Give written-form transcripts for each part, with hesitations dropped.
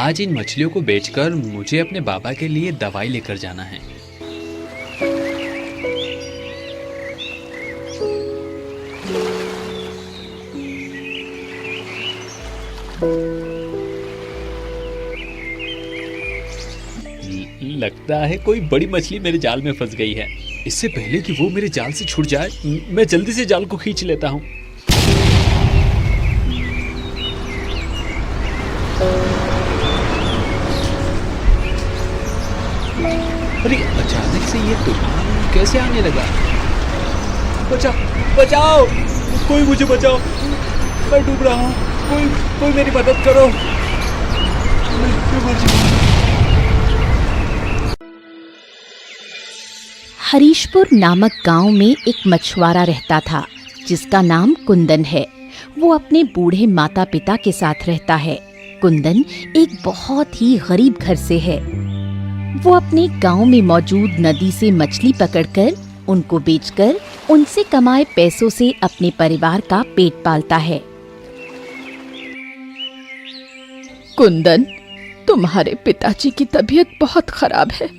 आज इन मछलियों को बेचकर मुझे अपने बाबा के लिए दवाई लेकर जाना है। लगता है कोई बड़ी मछली मेरे जाल में फंस गई है। इससे पहले कि वो मेरे जाल से छूट जाए, मैं जल्दी से जाल को खींच लेता हूँ। अरे अचानक से ये तूफान कैसे आने लगा? बचाओ बचाओ, कोई मुझे बचाओ, मैं डूब रहा हूँ। कोई मेरी मदद करो, मैं मर जाऊंगा। हरीशपुर नामक गांव में एक मछुआरा रहता था जिसका नाम कुंदन है। वो अपने बूढ़े माता पिता के साथ रहता है। कुंदन एक बहुत ही गरीब घर से है। वो अपने गांव में मौजूद नदी से मछली पकड़कर उनको बेचकर उनसे कमाए पैसों से अपने परिवार का पेट पालता है। कुंदन, तुम्हारे पिताजी की तबीयत बहुत खराब है।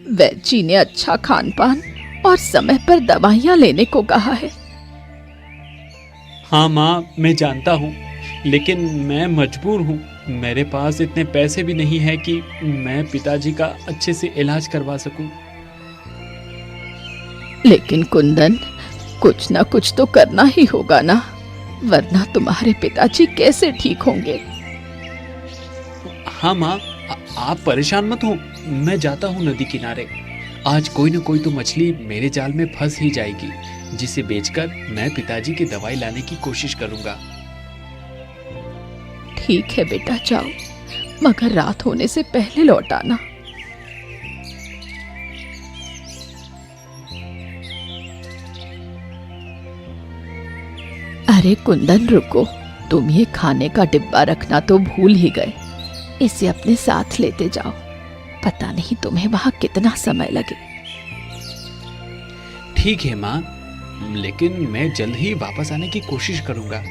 वैद्य जी ने अच्छा खान पान और समय पर दवाइयाँ लेने को कहा है। हाँ माँ, मैं जानता हूँ, लेकिन मैं मजबूर हूँ। मेरे पास इतने पैसे भी नहीं है कि मैं पिताजी का अच्छे से इलाज करवा सकूं। लेकिन कुंदन, कुछ ना कुछ तो करना ही होगा ना, वरना तुम्हारे पिताजी कैसे ठीक होंगे। हाँ माँ, आप परेशान मत हो, मैं जाता हूँ नदी किनारे। आज कोई न कोई तो मछली मेरे जाल में फंस ही जाएगी, जिसे बेचकर मैं पिताजी की दवाई लाने की कोशिश करूंगा। ठीक है बेटा, जाओ, मगर रात होने से पहले लौट आना। अरे कुंदन, रुको, तुम ये खाने का डिब्बा रखना तो भूल ही गए। इसे अपने साथ लेते जाओ, पता नहीं तुम्हें वहां कितना समय लगे। ठीक है माँ, लेकिन मैं जल्द ही वापस आने की कोशिश करूंगा।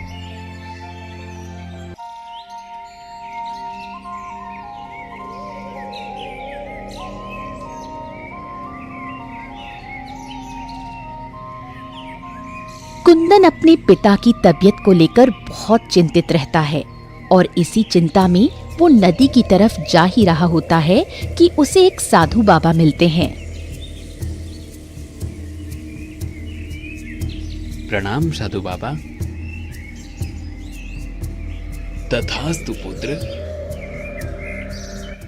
कुंदन अपने पिता की तबीयत को लेकर बहुत चिंतित रहता है और इसी चिंता में वो नदी की तरफ जा ही रहा होता है कि उसे एक साधु बाबा मिलते हैं। प्रणाम साधु बाबा। तथास्तु पुत्र।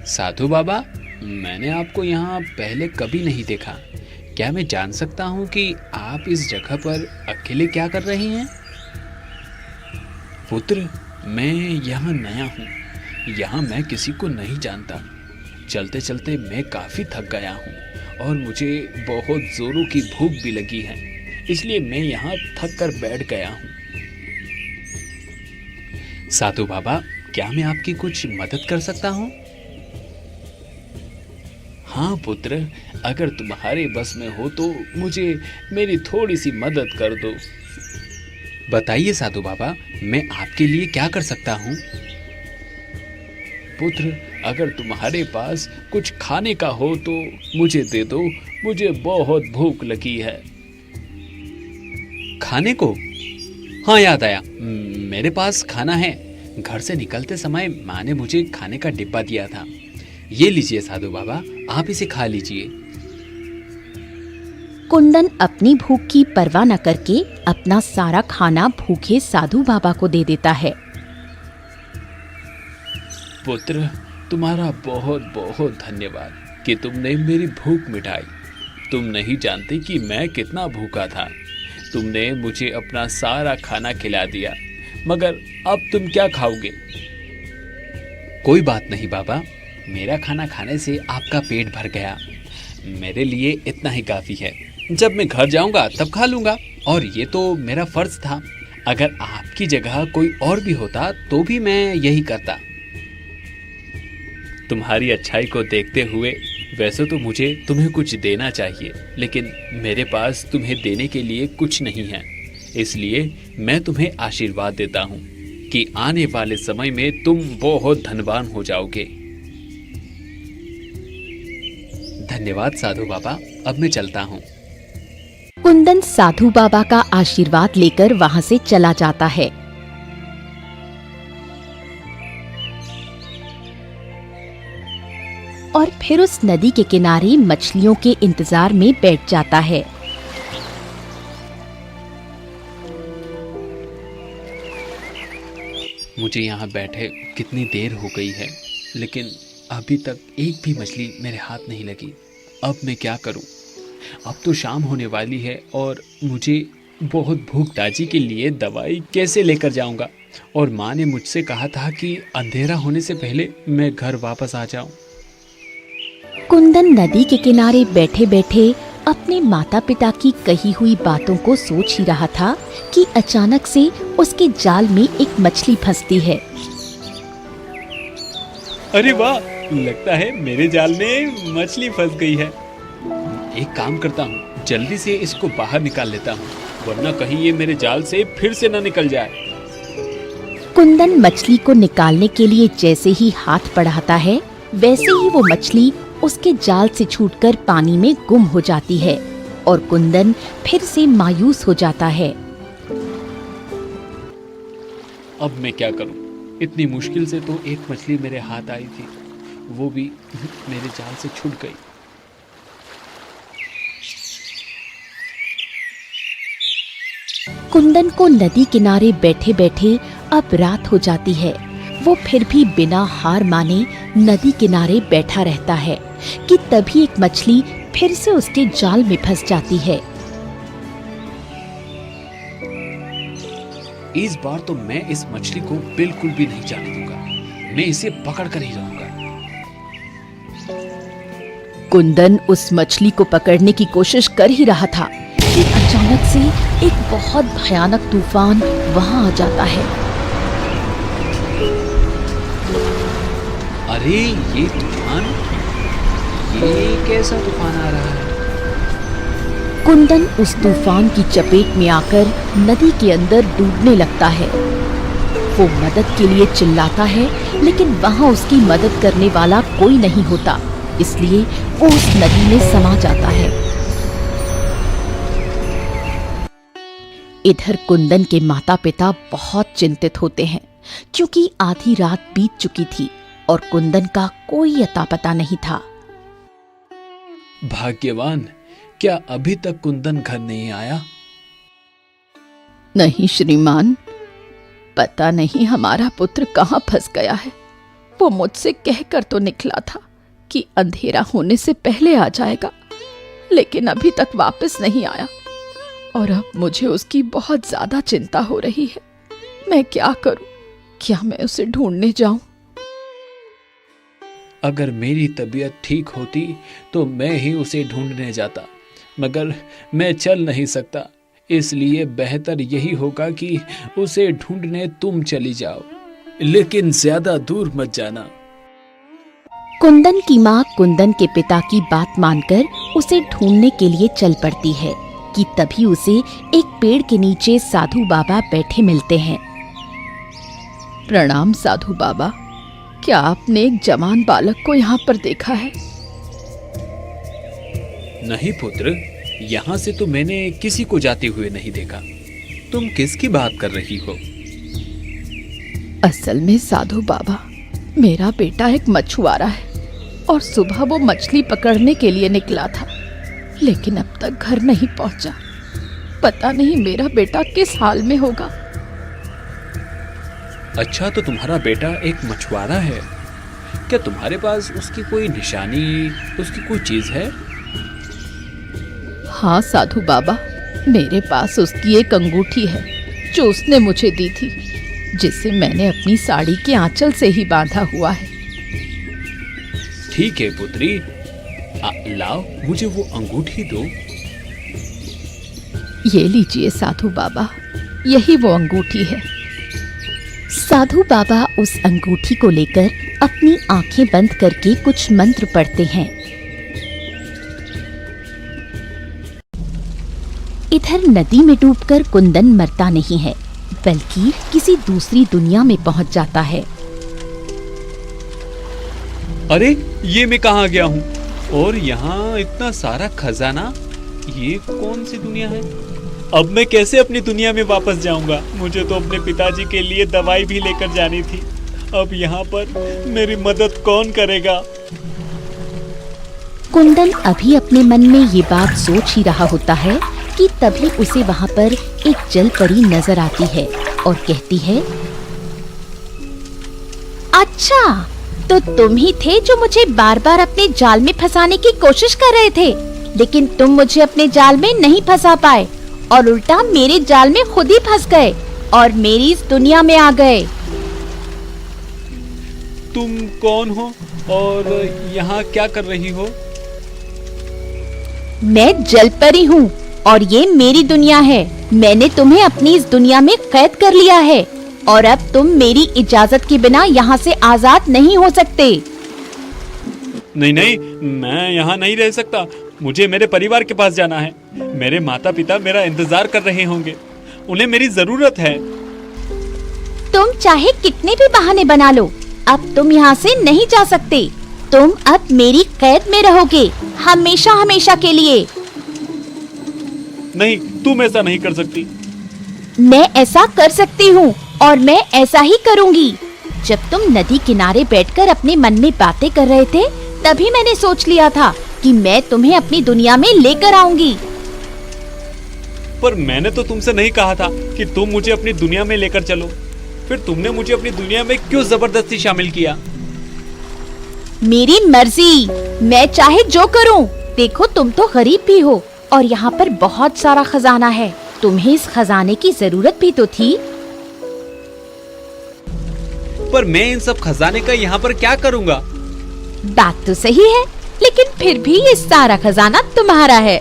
साधु बाबा, मैंने आपको यहाँ पहले कभी नहीं देखा। क्या मैं जान सकता हूँ कि आप इस जगह पर अकेले क्या कर रहे हैं? पुत्र, मैं यहाँ नया हूँ। यहाँ मैं किसी को नहीं जानता। चलते चलते मैं काफ़ी थक गया हूँ और मुझे बहुत ज़ोरों की भूख भी लगी है, इसलिए मैं यहाँ थक कर बैठ गया हूँ। साधु बाबा, क्या मैं आपकी कुछ मदद कर सकता हूँ? हाँ पुत्र, अगर तुम्हारे बस में हो तो मुझे मेरी थोड़ी सी मदद कर दो। बताइए साधु बाबा, मैं आपके लिए क्या कर सकता हूँ? पुत्र, अगर तुम्हारे पास कुछ खाने का हो तो मुझे दे दो, मुझे बहुत भूख लगी है। खाने को? हाँ, याद आया, मेरे पास खाना है। घर से निकलते समय माँ ने मुझे खाने का डिब्बा दिया था। ये लीजिए साधु बाबा, आप इसे खा लीजिए। कुंदन अपनी भूख की परवाह न करके अपना सारा खाना भूखे साधु बाबा को दे देता है। पुत्र, तुम्हारा बहुत बहुत धन्यवाद कि तुमने मेरी भूख मिटाई। तुम नहीं जानते कि मैं कितना भूखा था। तुमने मुझे अपना सारा खाना खिला दिया, मगर अब तुम क्या खाओगे? कोई बात नहीं बाबा, मेरा खाना खाने से आपका पेट भर गया। मेरे लिए इतना ही काफ़ी है। जब मैं घर जाऊंगा तब खा लूंगा, और ये तो मेरा फर्ज था। अगर आपकी जगह कोई और भी होता तो भी मैं यही करता। तुम्हारी अच्छाई को देखते हुए वैसे तो मुझे तुम्हें कुछ देना चाहिए, लेकिन मेरे पास तुम्हें देने के लिए कुछ नहीं है। इसलिए मैं तुम्हें आशीर्वाद देता हूँ कि आने वाले समय में तुम बहुत धनवान हो जाओगे। धन्यवाद साधु बाबा, अब मैं चलता हूँ। कुंदन साधु बाबा का आशीर्वाद लेकर वहां से चला जाता है। और फिर उस नदी के किनारे मछलियों के इंतजार में बैठ जाता है। मुझे यहाँ बैठे कितनी देर हो गई है, लेकिन अभी तक एक भी मछली मेरे हाथ नहीं लगी। अब मैं क्या करूँ? अब तो शाम होने वाली है और मुझे बहुत भूख ताजी के लिए दवाई कैसे लेकर जाऊँगा? और माँ ने मुझसे कहा था कि अंधेरा होने से पहले मैं घर वापस आ जाऊँ। कुंदन नदी के किनारे बैठे बैठे अपने माता पिता की कही हुई बातों को सोच ही रहा था कि अचानक से उसके जाल में एक मछली फंसती है। अरे वाह, लगता है मेरे जाल में मछली फंस गई है। एक काम करता हूँ, जल्दी से इसको बाहर निकाल लेता हूँ, वरना कहीं ये मेरे जाल से फिर से न निकल जाए। कुंदन मछली को निकालने के लिए जैसे ही हाथ बढ़ाता है, वैसे ही वो मछली उसके जाल से छूटकर पानी में गुम हो जाती है और कुंदन फिर से मायूस हो जाता है। अब मैं क्या करूं? इतनी मुश्किल से तो एक मछली मेरे हाथ आई थी, वो भी मेरे जाल से छूट गई। कुंदन को नदी किनारे बैठे बैठे अब रात हो जाती है। वो फिर भी बिना हार माने नदी किनारे बैठा रहता है कि तभी एक मछली फिर से उसके जाल में फंस जाती है। इस बार तो मैं इस मछली को बिल्कुल भी नहीं जाने दूंगा। मैं इसे पकड़ कर ही रहूंगा। कुंदन उस मछली को पकड़ने की कोशिश कर ही रहा था कि अचानक से एक बहुत भयानक तूफान वहां आ जाता है। अरे ये तूफान, ये कैसा तूफान आ रहा है? कुंदन उस तूफान की चपेट में आकर नदी के अंदर डूबने लगता है। वो मदद के लिए चिल्लाता है, लेकिन वहां उसकी मदद करने वाला कोई नहीं होता, इसलिए वो उस नदी में समा जाता है। इधर कुंदन के माता पिता बहुत चिंतित होते हैं, क्योंकि आधी रात बीत चुकी थी और कुंदन का कोई अता पता नहीं था। भाग्यवान, क्या अभी तक कुंदन घर नहीं आया? नहीं श्रीमान, पता नहीं हमारा पुत्र कहाँ फंस गया है। वो मुझसे कहकर तो निकला था कि अंधेरा होने से पहले आ जाएगा, लेकिन अभी तक वापस नहीं आया और अब मुझे उसकी बहुत ज्यादा चिंता हो रही है। मैं क्या करूं? क्या मैं उसे ढूंढने जाऊं? अगर मेरी तबीयत ठीक होती तो मैं ही उसे ढूंढने जाता, मगर मैं चल नहीं सकता, इसलिए बेहतर यही होगा कि उसे ढूंढने तुम चली जाओ, लेकिन ज्यादा दूर मत जाना। कुंदन की माँ कुंदन के पिता की बात मानकर उसे ढूंढने के लिए चल पड़ती है कि तभी उसे एक पेड़ के नीचे साधु बाबा बैठे मिलते हैं। प्रणाम साधु बाबा, क्या आपने एक जवान बालक को यहाँ पर देखा है? नहीं पुत्र, यहाँ से तो मैंने किसी को जाते हुए नहीं देखा। तुम किसकी बात कर रही हो? असल में साधु बाबा, मेरा बेटा एक मछुआरा है और सुबह वो मछली पकड़ने के लिए निकला था, लेकिन अब तक घर नहीं पहुंचा। पता नहीं मेरा बेटा किस हाल में होगा। अच्छा, तो तुम्हारा बेटा एक मछुआरा है। क्या तुम्हारे पास उसकी कोई निशानी, उसकी कोई चीज है? हाँ साधु बाबा, मेरे पास उसकी एक अंगूठी है जो उसने मुझे दी थी, जिसे मैंने अपनी साड़ी के आंचल से ही बांधा हुआ है। ठीक है पुत्री, लाओ मुझे वो अंगूठी दो। ये लीजिए साधु बाबा, यही वो अंगूठी है। साधु बाबा उस अंगूठी को लेकर अपनी आंखें बंद करके कुछ मंत्र पढ़ते हैं। इधर नदी में डूबकर कुंदन मरता नहीं है, बल्कि किसी दूसरी दुनिया में पहुंच जाता है। अरे ये मैं कहाँ गया हूँ? और यहाँ इतना सारा खजाना, ये कौन सी दुनिया है? अब मैं कैसे अपनी दुनिया में वापस जाऊंगा? मुझे तो अपने पिताजी के लिए दवाई भी लेकर जानी थी। अब यहाँ पर मेरी मदद कौन करेगा? कुंदन अभी अपने मन में ये बात सोच ही रहा होता है कि तभी उसे वहाँ पर एक जल परी नजर आती है और कहती है, अच्छा, तो तुम ही थे जो मुझे बार बार अपने जाल में फंसाने की कोशिश कर रहे थे, लेकिन तुम मुझे अपने जाल में नहीं फंसा पाए और उल्टा मेरे जाल में खुद ही फंस गए और मेरी इस दुनिया में आ गए। तुम कौन हो और यहाँ क्या कर रही हो? मैं जल परी हूँ और ये मेरी दुनिया है। मैंने तुम्हें अपनी इस दुनिया में कैद कर लिया है और अब तुम मेरी इजाजत के बिना यहाँ से आजाद नहीं हो सकते। नहीं नहीं, मैं यहाँ नहीं रह सकता। मुझे मेरे परिवार के पास जाना है। मेरे माता पिता मेरा इंतजार कर रहे होंगे, उन्हें मेरी जरूरत है। तुम चाहे कितने भी बहाने बना लो, अब तुम यहाँ से नहीं जा सकते। तुम अब मेरी कैद में रहोगे, हमेशा हमेशा के लिए। नहीं, तुम ऐसा नहीं कर सकती। मैं ऐसा कर सकती हूँ और मैं ऐसा ही करूँगी। जब तुम नदी किनारे बैठकर अपने मन में बातें कर रहे थे, तभी मैंने सोच लिया था कि मैं तुम्हें अपनी दुनिया में लेकर आऊंगी। पर मैंने तो तुमसे नहीं कहा था कि तुम मुझे अपनी दुनिया में लेकर चलो। फिर तुमने मुझे अपनी दुनिया में क्यों जबरदस्ती शामिल किया? मेरी मर्जी, मैं चाहे जो करूं। देखो, तुम तो गरीब भी हो और यहाँ पर बहुत सारा खजाना है। तुम्हें इस खजाने की जरूरत भी तो थी। पर मैं इन सब खजाने का यहाँ पर क्या करूँगा? बात तो सही है, लेकिन फिर भी ये सारा खजाना तुम्हारा है।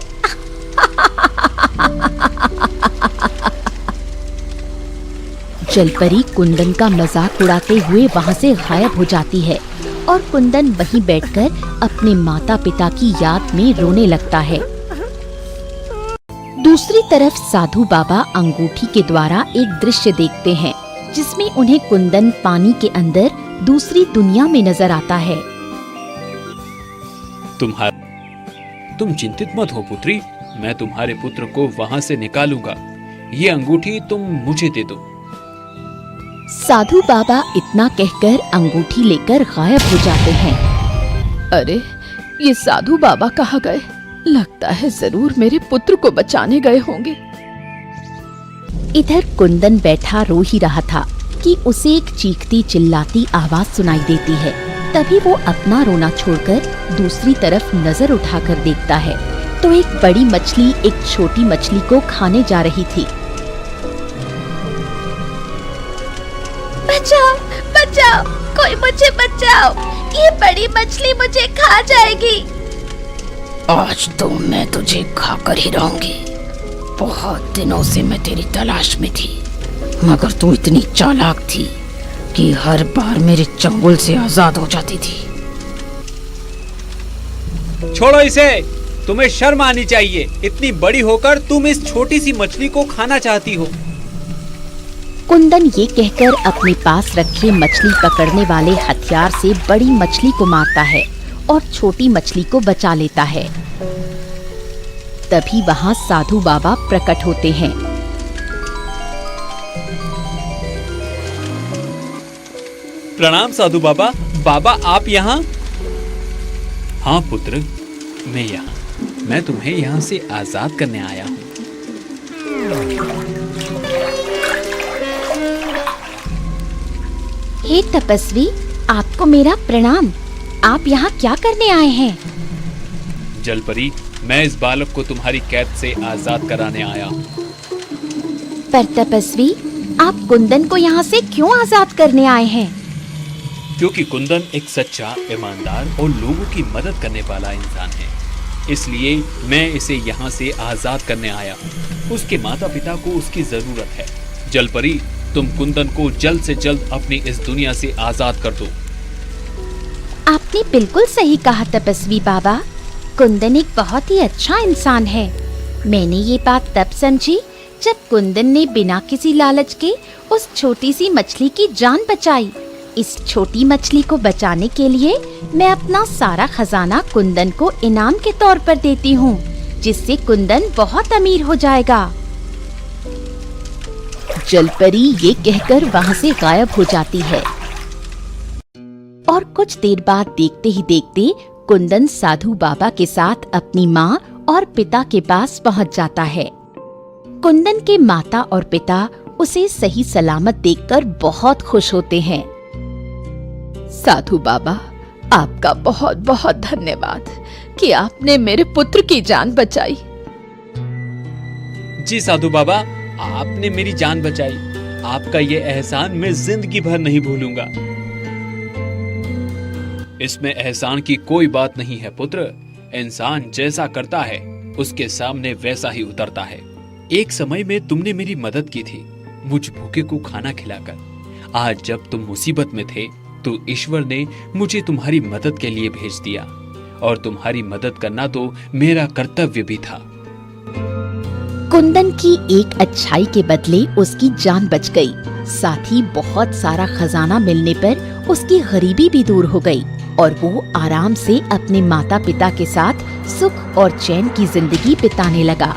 जलपरी कुंदन का मजाक उड़ाते हुए वहाँ से गायब हो जाती है और कुंदन वहीं बैठकर अपने माता पिता की याद में रोने लगता है। दूसरी तरफ साधु बाबा अंगूठी के द्वारा एक दृश्य देखते हैं जिसमें उन्हें कुंदन पानी के अंदर दूसरी दुनिया में नजर आता है। तुम चिंतित मत हो पुत्री, मैं तुम्हारे पुत्र को वहाँ से निकालूंगा। ये अंगूठी तुम मुझे दे दो। साधु बाबा इतना कहकर अंगूठी लेकर गायब हो जाते हैं। अरे, ये साधु बाबा कहाँ गए? लगता है जरूर मेरे पुत्र को बचाने गए होंगे। इधर कुंदन बैठा रो ही रहा था कि उसे एक चीखती चिल्लाती आवाज सुनाई देती है। तभी वो अपना रोना छोड़कर दूसरी तरफ नजर उठाकर देखता है तो एक बड़ी मछली एक छोटी मछली को खाने जा रही थी। बचाओ, बचाओ, कोई मुझे बचाओ, ये बड़ी मछली मुझे खा जाएगी। आज तो मैं तुझे खाकर ही रहूंगी। बहुत दिनों से मैं तेरी तलाश में थी, मगर तू इतनी चालाक थी कि हर बार मेरे चंगुल से आजाद हो जाती थी। छोड़ो इसे, तुम्हें शर्म आनी चाहिए। इतनी बड़ी होकर तुम इस छोटी सी मछली को खाना चाहती हो। कुंदन ये कहकर अपने पास रखे मछली पकड़ने वाले हथियार से बड़ी मछली को मारता है और छोटी मछली को बचा लेता है। तभी वहाँ साधु बाबा प्रकट होते हैं। प्रणाम साधु बाबा। बाबा आप यहाँ? हाँ पुत्र, मैं यहाँ। मैं तुम्हें यहाँ से आजाद करने आया हूँ। हे तपस्वी, आपको मेरा प्रणाम। आप यहाँ क्या करने आए हैं? जलपरी, मैं इस बालक को तुम्हारी कैद से आजाद कराने आया हूँ। पर तपस्वी, आप कुंदन को यहाँ से क्यों आजाद करने आए हैं? क्योंकि कुंदन एक सच्चा, ईमानदार और लोगों की मदद करने वाला इंसान है, इसलिए मैं इसे यहाँ से आजाद करने आया हूँ। उसके माता पिता को उसकी जरूरत है। जलपरी, तुम कुंदन को जल्द से जल्द अपनी इस दुनिया से आजाद कर दो। आपने बिल्कुल सही कहा तपस्वी बाबा। कुंदन एक बहुत ही अच्छा इंसान है। मैंने ये बात तब समझी जब कुंदन ने बिना किसी लालच के उस छोटी सी मछली की जान बचाई। इस छोटी मछली को बचाने के लिए मैं अपना सारा खजाना कुंदन को इनाम के तौर पर देती हूँ, जिससे कुंदन बहुत अमीर हो जाएगा। जलपरी ये कहकर वहाँ से गायब हो जाती है। और कुछ देर बाद देखते ही देखते कुंदन साधु बाबा के साथ अपनी माँ और पिता के पास पहुँच जाता है। कुंदन के माता और पिता उसे सही सलामत देखकर बहुत खुश होते हैं। साधु बाबा, आपका बहुत बहुत धन्यवाद कि आपने मेरे पुत्र की जान बचाई। जी साधु बाबा, आपने मेरी जान बचाई। आपका ये एहसान मैं जिंदगी भर नहीं भूलूंगा। इसमें एहसान की कोई बात नहीं है पुत्र। इंसान जैसा करता है उसके सामने वैसा ही उतरता है। एक समय में तुमने मेरी मदद की थी, मुझ भूखे को खाना खिलाकर। आज जब तुम मुसीबत में थे तो ईश्वर ने मुझे तुम्हारी मदद के लिए भेज दिया, और तुम्हारी मदद करना तो मेरा कर्तव्य भी था। कुंदन की एक अच्छाई के बदले उसकी जान बच गई। साथ ही बहुत सारा खजाना मिलने पर उसकी गरीबी भी दूर हो गई और वो आराम से अपने माता पिता के साथ सुख और चैन की जिंदगी बिताने लगा।